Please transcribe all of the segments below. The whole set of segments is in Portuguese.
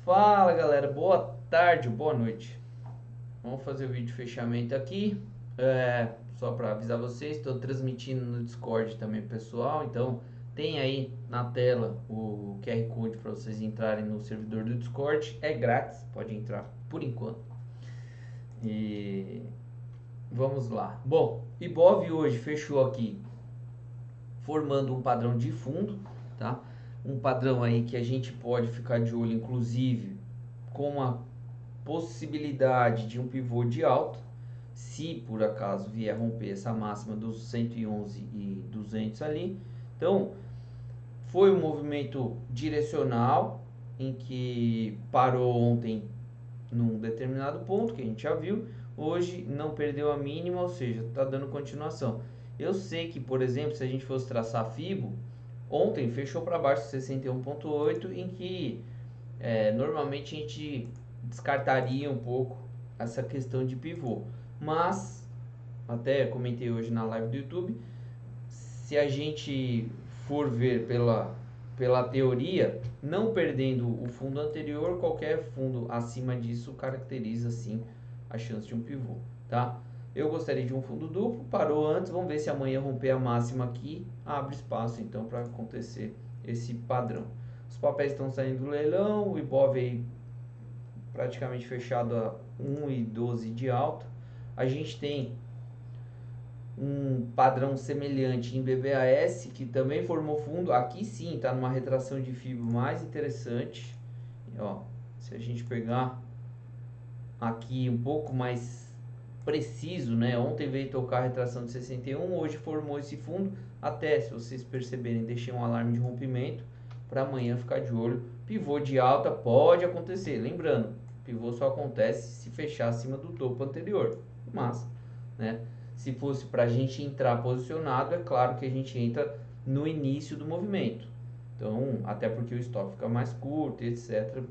Fala galera, boa tarde, boa noite. Vamos fazer o vídeo de fechamento aqui. Só para avisar vocês, estou transmitindo no Discord também pessoal, então tem aí na tela o QR Code para vocês entrarem no servidor do Discord. É grátis, pode entrar por enquanto. E vamos lá. Bom, Ibov hoje fechou aqui formando um padrão de fundo, tá? Um padrão aí que a gente pode ficar de olho, inclusive com a possibilidade de um pivô de alta, se por acaso vier romper essa máxima dos 111 e 200 ali. Então, foi um movimento direcional em que parou ontem num determinado ponto que a gente já viu, hoje não perdeu a mínima, ou seja, está dando continuação. Eu sei que, por exemplo, se a gente fosse traçar FIBO, ontem fechou para baixo de 61,8, em que normalmente a gente descartaria um pouco essa questão de pivô, mas até comentei hoje na live do YouTube, se a gente for ver pela teoria, não perdendo o fundo anterior, qualquer fundo acima disso caracteriza sim a chance de um pivô, tá? Eu gostaria de um fundo duplo, parou antes, vamos ver se amanhã romper a máxima aqui, abre espaço então para acontecer esse padrão. Os papéis estão saindo do leilão, o Ibov aí praticamente fechado a 1,12 de alta. A gente tem um padrão semelhante em BBAS, que também formou fundo. Aqui sim está numa retração de FIBO mais interessante. E, ó, se a gente pegar aqui um pouco mais preciso, né? Ontem veio tocar a retração de 61, hoje formou esse fundo. Até, se vocês perceberem, deixei um alarme de rompimento para amanhã ficar de olho. Pivô de alta pode acontecer. Lembrando, pivô só acontece se fechar acima do topo anterior. Mas, né? Se fosse para a gente entrar posicionado, é claro que a gente entra no início do movimento. Então, até porque o stop fica mais curto, etc.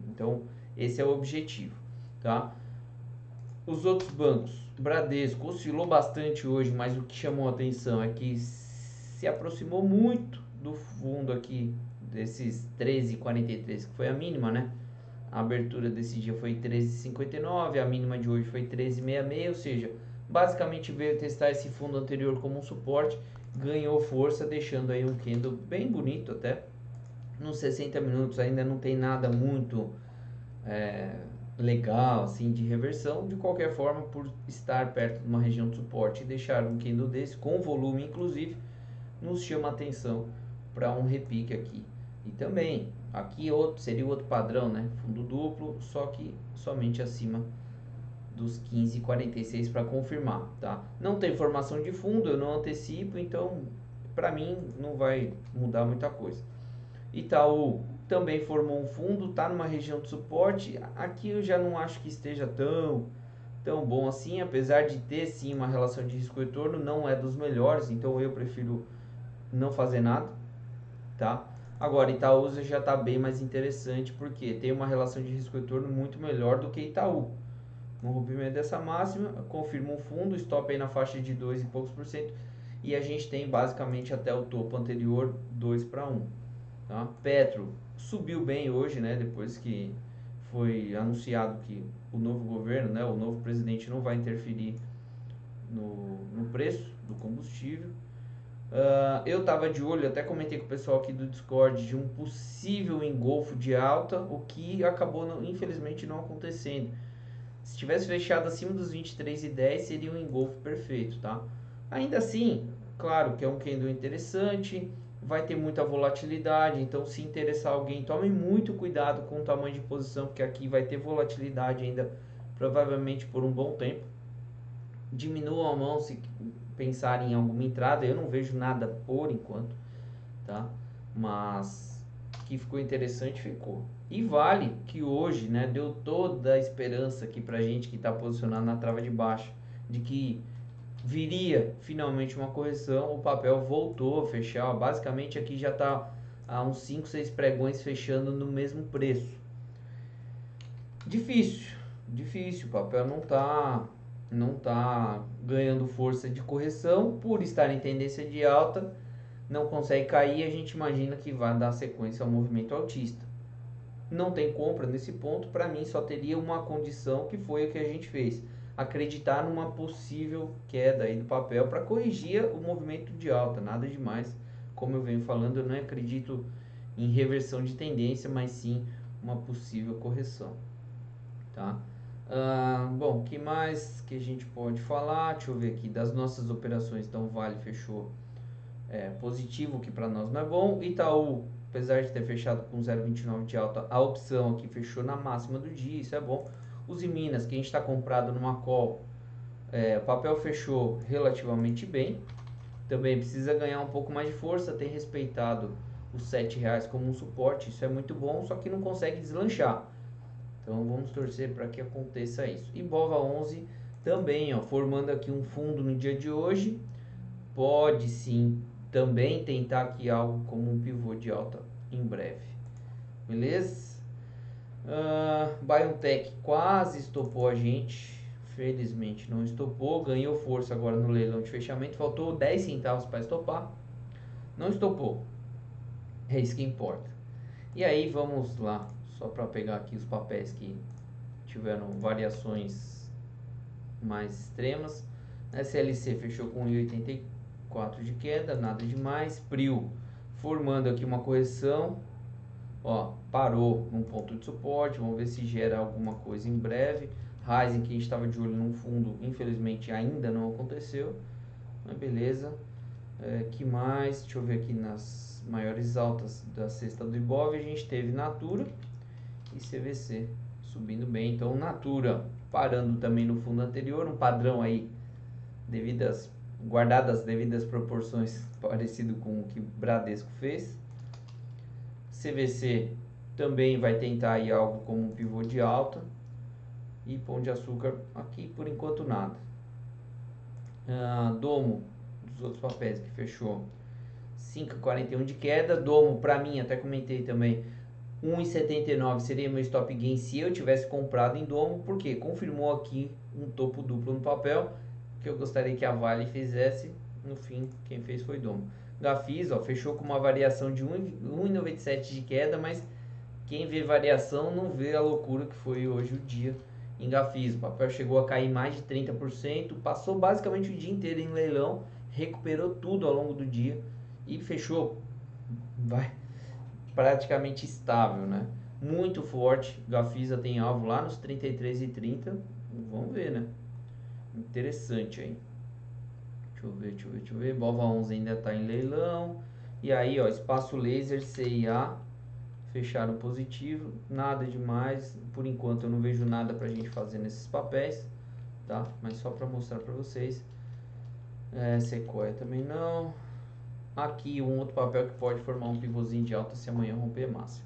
Então, esse é o objetivo, tá? Os outros bancos, Bradesco oscilou bastante hoje, mas o que chamou a atenção é que se aproximou muito do fundo aqui, desses 13,43, que foi a mínima, né? A abertura desse dia foi 13,59, a mínima de hoje foi 13,66, ou seja, basicamente veio testar esse fundo anterior como um suporte, ganhou força, deixando aí um candle bem bonito até. Nos 60 minutos ainda não tem nada muito legal assim de reversão. De qualquer forma, por estar perto de uma região de suporte e deixar um candle desse, com volume inclusive, nos chama a atenção para um repique aqui. E também, aqui seria outro padrão, né? Fundo duplo, só que somente acima dos 15,46 para confirmar, tá? Não tem formação de fundo, eu não antecipo, então para mim não vai mudar muita coisa. Itaú também formou um fundo, tá numa região de suporte. Aqui eu já não acho que esteja tão bom assim, apesar de ter sim uma relação de risco-retorno, não é dos melhores, então eu prefiro não fazer nada, tá? Agora, Itaúsa já está bem mais interessante, porque tem uma relação de risco-retorno muito melhor do que Itaú. No rompimento dessa máxima, confirma um fundo, stop aí na faixa de 2 e poucos por cento, e a gente tem basicamente até o topo anterior 2 para 1. Tá? Petro subiu bem hoje, né, depois que foi anunciado que o novo governo, né, o novo presidente não vai interferir no preço do combustível. Eu estava de olho, até comentei com o pessoal aqui do Discord, de um possível engolfo de alta, o que acabou infelizmente não acontecendo. Se tivesse fechado acima dos 23,10 seria um engolfo perfeito, tá? Ainda assim, claro que é um candle interessante, vai ter muita volatilidade, então se interessar alguém, tome muito cuidado com o tamanho de posição, porque aqui vai ter volatilidade ainda, provavelmente por um bom tempo. Diminuam a mão se pensar em alguma entrada, eu não vejo nada por enquanto, tá? Mas que ficou interessante, ficou. E Vale, que hoje, né, deu toda a esperança aqui pra gente que tá posicionado na trava de baixo, de que viria finalmente uma correção, o papel voltou a fechar, basicamente aqui já tá há uns 5, 6 pregões fechando no mesmo preço. Difícil, o papel não tá ganhando força de correção, por estar em tendência de alta, não consegue cair, a gente imagina que vai dar sequência ao movimento altista. não tem compra nesse ponto, para mim só teria uma condição, que foi a que a gente fez: acreditar numa possível queda aí do papel para corrigir o movimento de alta, nada demais. Como eu venho falando, eu não acredito em reversão de tendência, mas sim uma possível correção, tá? Bom, o que mais que a gente pode falar? Deixa eu ver aqui das nossas operações. Então, Vale fechou positivo, que para nós não é bom. Itaú, apesar de ter fechado com 0,29 de alta, a opção aqui fechou na máxima do dia, isso é bom. Os Minas, que a gente está comprado numa call, o papel fechou relativamente bem. Também precisa ganhar um pouco mais de força, tem respeitado os R$ 7 como um suporte, isso é muito bom, só que não consegue deslanchar. Então vamos torcer para que aconteça isso. E Bova 11 também, ó, formando aqui um fundo no dia de hoje, pode sim também tentar aqui algo como um pivô de alta em breve. Beleza? BioNTech quase estopou a gente, felizmente não estopou, ganhou força agora no leilão de fechamento, faltou 10 centavos para estopar, não estopou, é isso que importa. E aí vamos lá, só para pegar aqui os papéis que tiveram variações mais extremas. SLC fechou com 1,84 de queda, nada demais. Prio formando aqui uma correção, ó, parou num ponto de suporte, vamos ver se gera alguma coisa em breve. Ryzen, que a gente estava de olho num fundo, infelizmente ainda não aconteceu, mas beleza. Que mais? Deixa eu ver aqui nas maiores altas da cesta do Ibov, a gente teve Natura e CVC subindo bem. Então Natura parando também no fundo anterior, um padrão aí guardadas as devidas proporções, parecido com o que Bradesco fez. CVC também vai tentar aí algo como um pivô de alta. E Pão de Açúcar aqui por enquanto nada. Domo, dos outros papéis, que fechou 5,41 de queda. Domo, para mim, até comentei também, 1,79 seria meu stop gain se eu tivesse comprado em Domo, porque confirmou aqui um topo duplo no papel, que eu gostaria que a Vale fizesse. No fim, quem fez foi Domo. Gafisa, ó, fechou com uma variação de 1,97 de queda, mas quem vê variação não vê a loucura que foi hoje o dia em Gafisa. O papel chegou a cair mais de 30%, passou basicamente o dia inteiro em leilão, recuperou tudo ao longo do dia e fechou praticamente estável, né? Muito forte. Gafisa tem alvo lá nos 33,30. Vamos ver, né? Interessante aí. Deixa eu ver. Bova 11 ainda está em leilão. E aí, ó, Espaço Laser, CIA fecharam positivo. Nada demais. Por enquanto eu não vejo nada pra gente fazer nesses papéis, tá? Mas só para mostrar para vocês. Sequoia também não. Aqui um outro papel que pode formar um pivôzinho de alta se amanhã romper máximo.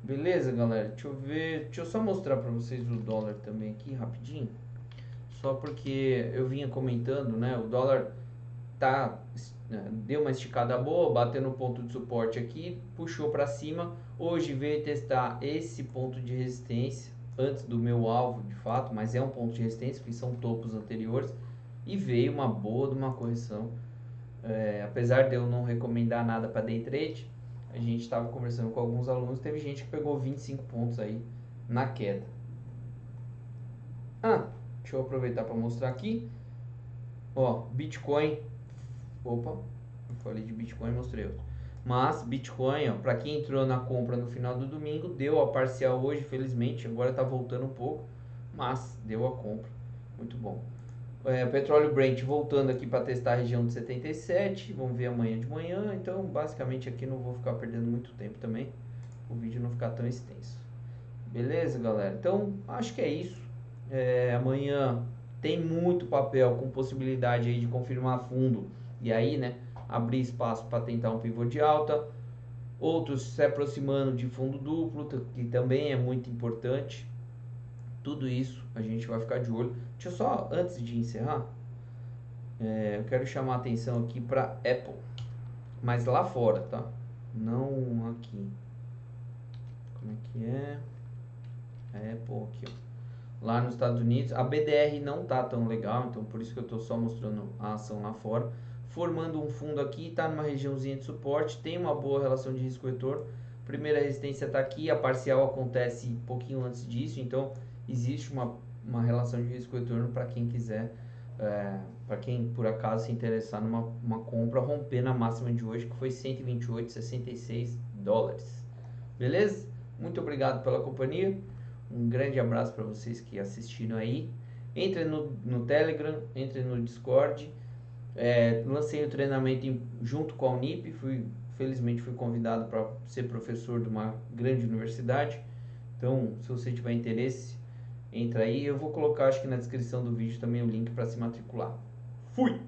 Beleza, galera? Deixa eu ver. Deixa eu só mostrar para vocês o dólar também aqui rapidinho. Só porque eu vinha comentando, né? O dólar deu uma esticada boa, bateu no ponto de suporte aqui, puxou para cima. Hoje veio testar esse ponto de resistência antes do meu alvo, de fato, mas é um ponto de resistência porque são topos anteriores, e veio uma boa de uma correção. Apesar de eu não recomendar nada para day trade, a gente estava conversando com alguns alunos, teve gente que pegou 25 pontos aí na queda. Deixa eu aproveitar para mostrar aqui. Ó, Bitcoin. Opa, eu falei de Bitcoin, mostrei outro. Mas Bitcoin, ó, para quem entrou na compra no final do domingo, deu a parcial hoje, felizmente. Agora está voltando um pouco, mas deu a compra. Muito bom. Petróleo Brent voltando aqui para testar a região de 77. Vamos ver amanhã de manhã. Então, basicamente aqui não vou ficar perdendo muito tempo também. O vídeo não ficar tão extenso. Beleza, galera? Então, acho que é isso. Amanhã tem muito papel com possibilidade aí de confirmar fundo. E aí, né, abrir espaço para tentar um pivô de alta. Outros se aproximando de fundo duplo, que também é muito importante. Tudo isso a gente vai ficar de olho. Deixa eu só, antes de encerrar, eu quero chamar a atenção aqui para Apple, mas lá fora, tá? Não aqui. Como é que é? Apple aqui, ó. Lá nos Estados Unidos, a BDR não tá tão legal, então por isso que eu tô só mostrando a ação lá fora. Formando um fundo aqui, tá numa regiãozinha de suporte, tem uma boa relação de risco-retorno, Primeira resistência está aqui, a parcial acontece um pouquinho antes disso, então existe uma relação de risco-retorno para quem quiser, para quem por acaso se interessar numa uma compra, romper na máxima de hoje, que foi 128,66 dólares. Beleza? Muito obrigado pela companhia, um grande abraço para vocês que assistiram aí. Entre no Telegram, entre no Discord. Lancei o treinamento junto com a Unip, felizmente fui convidado para ser professor de uma grande universidade. Então, se você tiver interesse, entra aí. Eu vou colocar, acho que na descrição do vídeo também o link para se matricular. Fui!